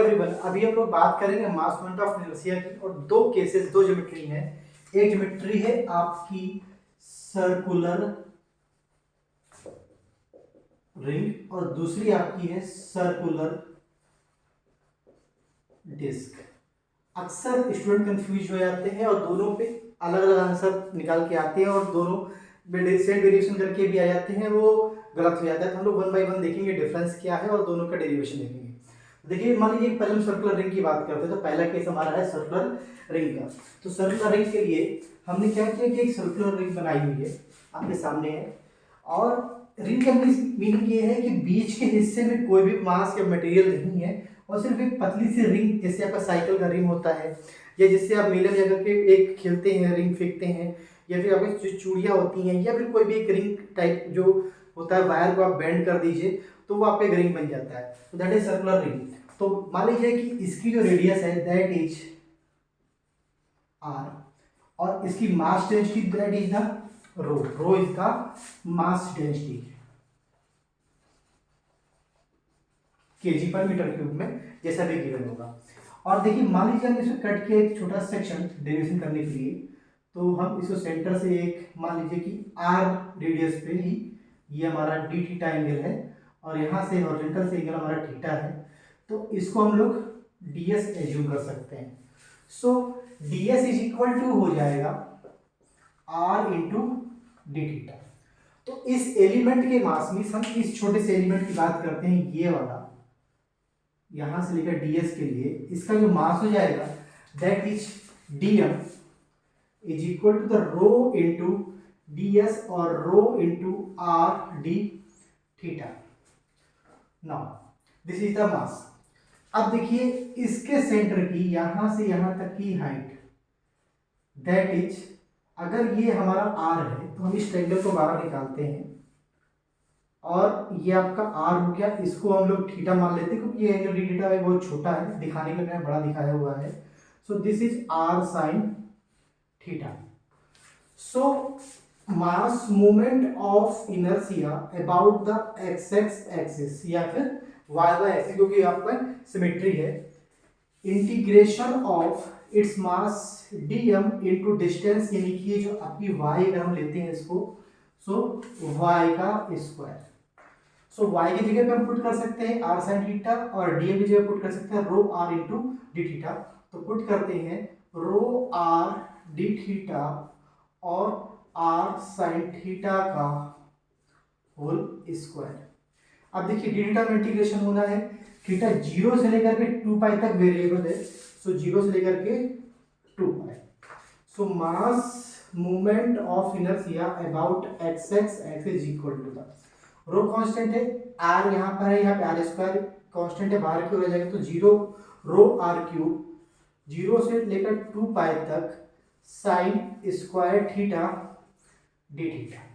Everyone, अभी हम लोग बात करेंगे मास मोमेंट ऑफ इनर्शिया की और दो केसेस, दो ज्योमेट्री हैं। एक ज्योमेट्री है आपकी सर्कुलर रिंग और दूसरी आपकी है सर्कुलर डिस्क। अक्सर स्टूडेंट कंफ्यूज हो जाते हैं और दोनों पे अलग अलग आंसर निकाल के आते हैं और दोनों सेम डेरिवेशन करके भी आ जाते हैं, वो गलत हो जाता है। तो हम लोग वन बाय वन देखेंगे डिफरेंस क्या है और दोनों का डेरिवेशन देखेंगे। देखिए, मान लीजिए पहले हम सर्कुलर रिंग की बात करते हैं, तो पहला केस हमारा है सर्कुलर रिंग का। तो सर्कुलर रिंग के लिए हमने क्या किया कि एक सर्कुलर रिंग बनाई हुई है, आपके सामने है। और रिंग का मीनिंग ये है कि बीच के हिस्से में कोई भी मास या मटेरियल नहीं है और सिर्फ एक पतली सी रिंग, जैसे आपका साइकिल का रिंग होता है या जिससे आप मेले में जाकर के एक खेलते हैं, रिंग फेंकते हैं, या फिर आपकी जो चूड़ियाँ होती हैं, या फिर कोई भी एक रिंग टाइप जो होता है, वायर को आप बेंड कर दीजिए तो वो आपका एक रिंग बन जाता है। तो दैट इज सर्कुलर रिंग। तो मान लीजिए कि इसकी जो रेडियस है दैट इज आर और इसकी mass density that is the rho is the mass density kg per metre cube में, जैसा भी गिवन होगा। और देखिए, मान लीजिए हमने इसको कट किया एक छोटा सेक्शन डेरिवेशन करने के लिए, तो हम इसको सेंटर से एक मान लीजिए कि आर रेडियस पे ही ये हमारा डी थीटा एंगल है और यहाँ से हॉरिजॉन्टल से एंगल हमारा थीटा है, तो इसको हम लोग डी एस एज्यूम कर सकते हैं। So D S is equal to हो जाएगा आर इंटू डी थीटा। तो इस एलिमेंट के मास में हम इस छोटे से एलिमेंट की बात करते हैं, ये वाला यहां से लेकर ds के लिए इसका जो मास हो जाएगा that is dm is equal to the rho into ds और rho into R D theta. Now this is the mass. अब देखिए, इसके सेंटर की यहां से यहां तक की हाइट दैट इज, अगर ये हमारा r है तो हम इस ट्रायंगल को बाहर निकालते हैं और ये आपका r हो गया, इसको हम लोग थीटा मान लेते हैं क्योंकि ये जो डी थीटा है बहुत छोटा है, दिखाने के लिए मैंने बड़ा दिखाया हुआ है। So this is r sine theta. So mass movement of inertia about the x axis या फिर y एक्सिस, क्योंकि आपका सिमेट्री है, integration of its mass dm into distance, यानी कि जो आपकी y अगर हम लेते हैं इसको, सो y का स्क्वायर। सो y की जगह पे हम पुट कर सकते हैं r sin थीटा और dm की जगह पुट कर सकते हैं रो r इंटू डी थीटा। तो पुट करते हैं रो r डी थीटा और r sin थीटा का होल स्क्वायर। अब देखिए, डी थीटा में इंटीग्रेशन होना है, थीटा 0 से लेकर के 2 पाई तक वेरिएबल है, सो 0 से लेकर के 2 pi. So mass movement of inertia about X axis equal to the rho constant है, आर यहाँ पर है, यहाँ पे आर स्क्वायर कांस्टेंट है, बाहर की ओर जाएगा तो 0 रो आर क्यूब 0 से लेकर 2 पाई तक sign square theta d theta.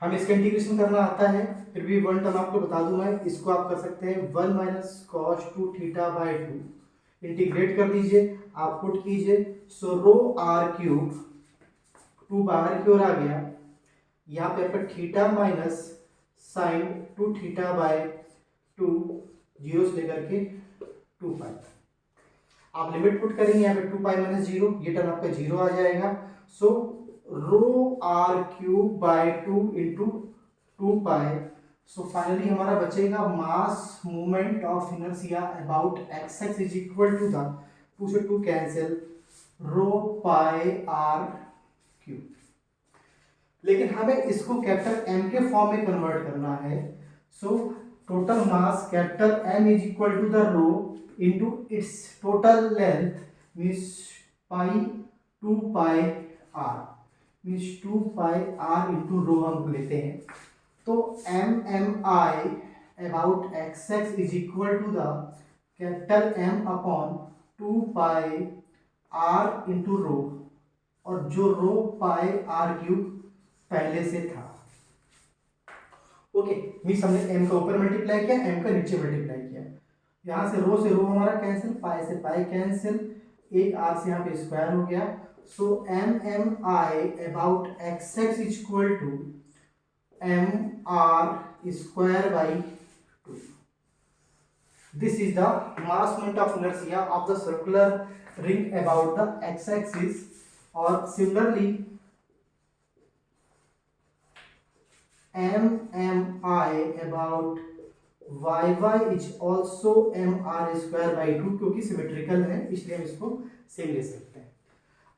हम इसका इंटीग्रेशन करना आता है, फिर भी वन टर्म आपको बता दूं मैं, इसको आप कर सकते हैं 1 minus cos 2 theta by 2, integrate कर दीजिए, आप पुट कीजिए। सो रो आर क्यूब 2 बाहर की ओर आ गया, यहाँ पे आपका theta minus sine 2 theta by 2, 0 से लेकर के 2 पाई। आप लिमिट पुट करेंगे, यहाँ पे 2 पाई माइनस 0, ये टर्म आपका 0 आ जाएगा। So rho R cube by 2 into 2 pi. So finally हमारा बचेगा mass movement of inertia about x x is equal to the 2 से 2 cancel rho pi R cube. लेकिन हमें इसको कैपिटल एम के फॉर्म में कन्वर्ट करना है। So total mass capital M is equal to the rho into its total length means pi 2 pi R, means 2 pi R into rho हम लेते हैं। तो M M I about x x is equal to the capital M upon 2 pi R into rho, और जो रो pi R cube पहले से था। Okay, means हमने m का ऊपर मल्टीप्लाई किया, m का नीचे मल्टीप्लाई किया, यहां से रो हमारा कैंसिल, पाई से पाई कैंसिल, एक r से यहाँ पे स्क्वायर हो गया। So M M I about x x is equal to M are square by 2। This is the mass moment of inertia of the circular ring about the x-axis, or similarly MMI about YY is also mr²/2, क्योंकि symmetrical है इसलिए हम इसको same ले सकते हैं।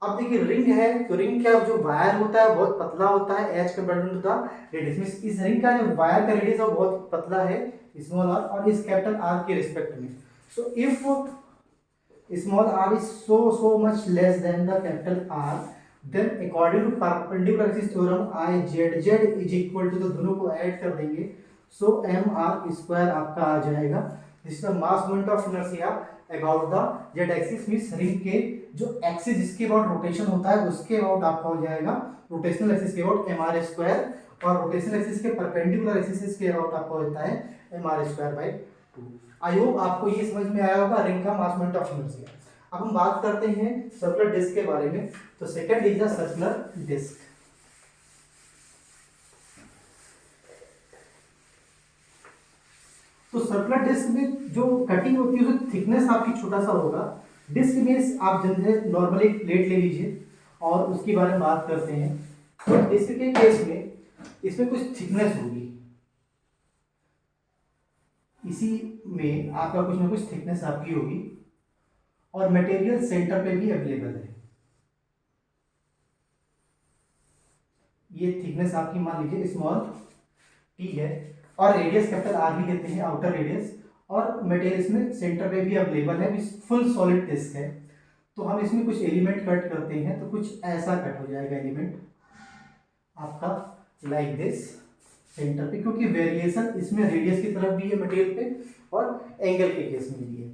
अब देखिए रिंग है, तो रिंग का जो वायर होता है बहुत पतला होता है h compared to the radius, means इस रिंग का जो वायर का रेडियस है वो बहुत पतला है स्मॉल आर और इस कैपिटल आर के रिस्पेक्ट में। So if small r is so much less than the capital R, then according to perpendicular axis theorem IZZ is equal to, तो दोनों को ऐड कर देंगे, so mr² आपका आ जाएगा। This is the mass moment of inertia about the Z axis, means ring के जो axis जिसके अबाउट रोटेशन होता है उसके अबाउट आपका हो जाएगा रोटेशनल एक्सिस के अबाउट mr², और रोटेशनल एक्सिस के परपेंडिकुलर एक्सिस के अबाउट आपका होता है mr²/2। आई होप आपको ये समझ में आया होगा रिंग का मास मोमेंट ऑफ इनर्शिया। अब हम बात करते हैं सर्कुलर डिस्क के बारे में। तो second is the circular disc. तो सर्कुलर डिस्क में जो कटिंग होती है उसकी थिकनेस आपकी छोटा सा होगा। डिस्क में आप जनरली नॉर्मली एक प्लेट ले लीजिए और उसके बारे में बात करते हैं। तो डिस्क के केस में इसमें कुछ थिकनेस होगी, इसी में आपका कुछ ना कुछ थिकनेस आपकी होगी, और मटेरियल सेंटर पे भी अवेलेबल है। ये थिकनेस आपकी मान लीजिए स्मॉल टी है, और रेडियस कैपिटल आर भी कहते हैं, आउटर रेडियस, और मटेरियल इसमें सेंटर पे भी अवेलेबल है, फुल सॉलिड डिस्क है। तो हम इसमें कुछ एलिमेंट कट करते हैं तो कुछ ऐसा कट हो जाएगा एलिमेंट आपका लाइक दिस सेंटर पे, क्योंकि वेरिएशन इसमें रेडियस की तरफ भी है मटेरियल पे और एंगल के केस में भी है।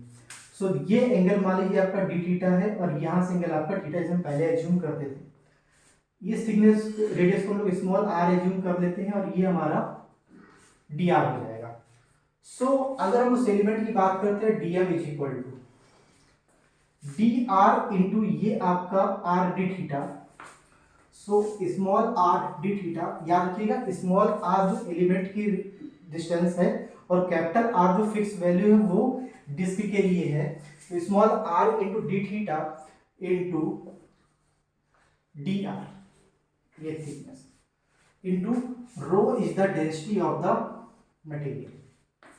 सो ये एंगल मान लीजिए आपका डी थीटा है और यहाँ से एंगल आपका थीटा, जैसे हम पहले एज्यूम करते थे। ये थिकनेस रेडियस को हम लोग स्मॉल आर एज्यूम कर लेते हैं और ये हमारा डी आर हो जाएगा। सो अगर हम उस एलिमेंट की बात करते हैं D M is equal to D R into ये आपका R D theta. So small R D theta, याद रखिएगा स्मॉल आर जो एलिमेंट की डिस्टेंस है और कैपिटल आर जो फिक्स वैल्यू है वो डिस्क के लिए है। तो small R into D theta into D are, ये thickness, into rho is the density of the material,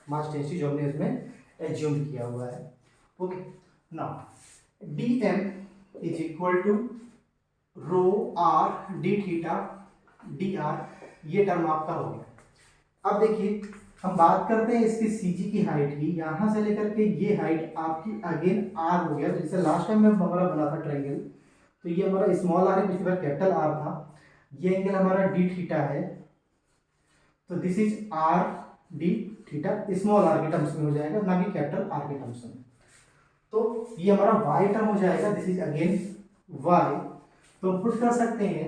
mass density जो हमने इसमें एज्यूम किया हुआ है। Okay, now d M is equal to rho R D theta D R, ये term आपका हो गया। अब देखिए हम बात करते हैं इसकी सीजी की हाइट की, यहां से लेकर के ये हाइट आपकी अगेन आर हो गया। जैसे लास्ट टाइम में हमारा बना था ट्रायंगल, तो ये हमारा स्मॉल आर है, पिछली बार कैपिटल आर था, ये एंगल हमारा डी थीटा है, तो this is r D theta small r के टर्म्स में हो जाएगा, ना कि कैपिटल आर के टर्म्स में। तो ये हमारा वाई टर्म हो जाएगा, दिस इज अगेन वाई। तो हम पुट कर सकते हैं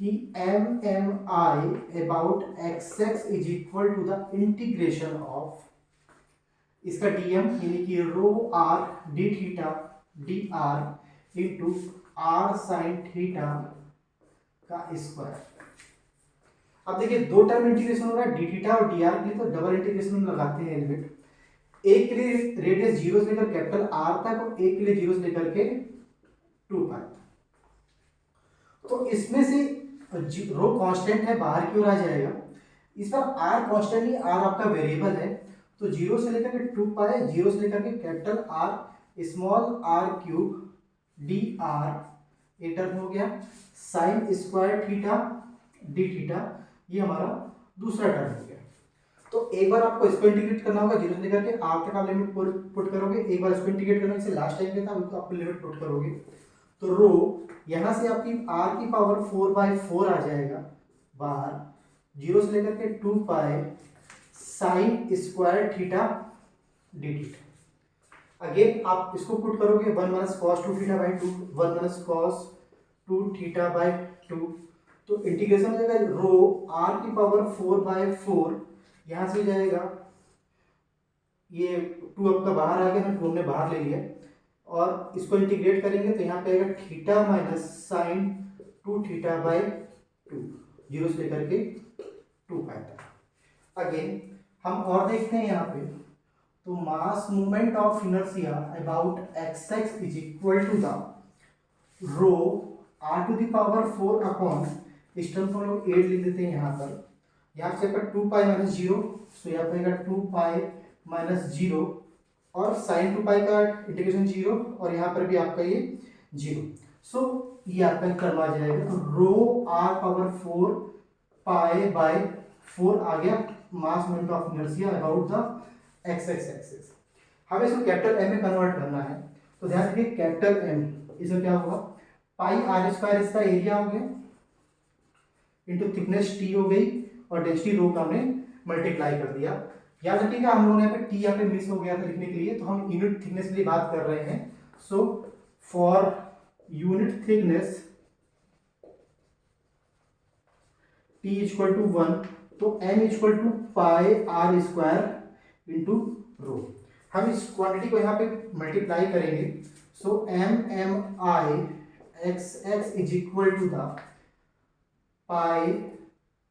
कि M M I about x x is equal to the integration of इसका डी एम यानी कि rho R D theta D R into R sine theta का स्क्वायर। अब देखिए दो टर्म इंटीग्रेशन हो रहा है डी थीटा और डी आर के लिए, तो डबल इंटीग्रेशन में लगाते हैं एलिमेंट। एक के लिए रेडियस जीरो से लेकर कैपिटल आर तक और एक के लिए जीरो से लेकर के 2 पाई। तो इसमें से रो कांस्टेंट है, बाहर की ओर आ जाएगा। इस पर आर कांस्टेंट नहीं, आर आपका वेरिएबल है, तो जीरो से लेकर के 2 पाई, जीरो से लेकर के capital R small r cube d are, ये टर्म हो गया sine square theta d theta, ये हमारा दूसरा टर्म हो गया। तो एक बार आपको इसको इंटीग्रेट करना होगा, जीरो से लेकर के आर तक आप लिमिट पुट करोगे, एक बार इसको इंटीग्रेट करना, जैसे लास्ट टाइम में था उनको आप लिमिट पुट करोगे, तो रो यहां से आपकी आर की पावर 4/4 आ जाएगा बाहर, जीरो से लेकर के 2 pi sine square theta d theta. Again आप इसको पुट करोगे 1 minus cos 2 theta by 2, 1 minus cos 2 theta by 2, तो इंटीग्रेशन हो जाएगा रो आर की पावर 4/4, यहां से हो जाएगा ये 2 आपका बाहर आ गया, 2 हमने बाहर ले लिया, और इसको इंटीग्रेट करेंगे तो यहाँ पे आएगा theta minus sine 2 theta by 2, zero से लेकर के 2 पाई तक। अगेन हम और देखते हैं यहाँ पे तो mass movement of inertia about x x is equal to the rho r to the power 4 upon, इस टर्म को हम लोग 8 लिख देते हैं यहाँ पर। यहाँ से पर 2 पाई माइनस जीरो, सो यहाँ पर 2 पाई माइनस जीरो, और साइन 2 पाई का इंटीग्रेशन जीरो, और यहाँ पर भी आपका ये जीरो। सो ये आपका कर्व आ जाएगा, तो रो आर पावर 4 पाई बाय 4 आ गया मास moment of inertia about the x x axis. हमें इसको कैपिटल एम में कन्वर्ट करना है, तो ध्यान रखिए कैपिटल एम, इसमें क्या होगा, पाई आर स्क्वायर इसका एरिया हो गया इंटू थिकनेस टी हो गई, और डेंसिटी रो का हमने मल्टीप्लाई कर दिया। याद रखिएगा हम लोग यहाँ पे टी यहाँ पे मिस हो गया था लिखने के लिए, तो हम यूनिट थिकनेस के लिए बात कर रहे हैं। So for unit thickness T equal to 1, तो M equal to pi r square into rho. हम इस क्वांटिटी को यहाँ पे मल्टीप्लाई करेंगे, so MMI XX is equal to the pi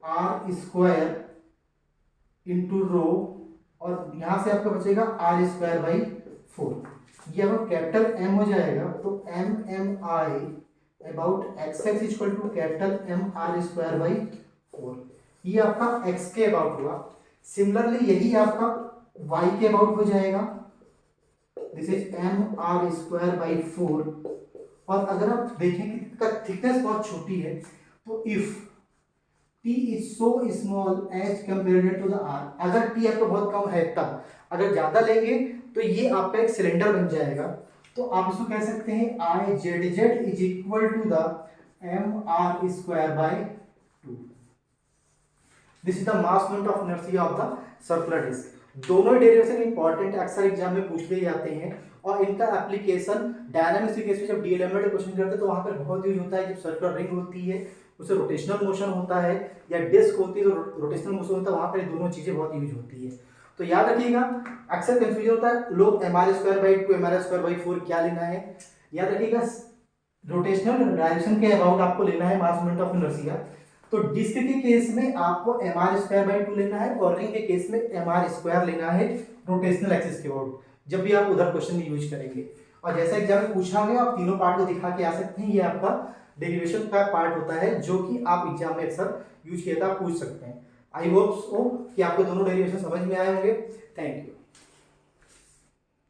r square into rho, और यहाँ से आपका बचेगा आर स्क्वायर बाई 4। ये अगर कैपिटल M हो जाएगा तो MMI about XX equal to capital M r square by 4। ये आपका x के अबाउट हुआ। सिमिलरली यही आपका y के अबाउट हो जाएगा, this is M are square by 4। और अगर आप देखें कि इसका थिकनेस बहुत छोटी है, तो if t is so small as compared to the r, अगर t आपका बहुत कम है तब, अगर ज्यादा लेंगे तो ये आपका एक सिलेंडर बन जाएगा। तो आप इसको कह सकते हैं I z z is equal to the M are square by 2। This is the mass moment of inertia of the circular disc. दोनों डेरिवेशन इंपॉर्टेंट, अक्सर एग्जाम में पूछ लिए जाते हैं, और इनका एप्लीकेशन डायनामिक्स के केस में जब डीएलएमएड क्वेश्चन करते हैं तो वहां पर बहुत यूज होता है। जब सर्कुलर रिंग होती है उसे रोटेशनल मोशन होता है, या डिस्क होती है तो रोटेशनल मोशन होता है, वहां पर दोनों चीजें बहुत यूज होती है। तो याद रखिएगा, अक्सर कंफ्यूजन होता है लोग M are square by 2 M are square by 4 क्या लेना है। याद रखिएगा रोटेशनल डायरेक्शन के अबाउट आपको लेना है मास मोमेंट ऑफ इनर्शिया। तो डिस्क के केस में आपको एम आर स्क्वायर बाई 2 लेना है, और रिंग के केस में एम आर स्क्वायर लेना है रोटेशनल एक्सिस के अबाउट, जब भी आप उधर क्वेश्चन में यूज करेंगे। और जैसा एग्जाम में पूछा गया, आप तीनों पार्ट को दिखा के आ सकते हैं। ये आपका डेरिवेशन का पार्ट होता है जो कि आप एग्जाम में अक्सर यूज किया था, पूछ सकते हैं। आई होप सो कि आपको दोनों डेरिवेशन समझ में आए होंगे। Thank you.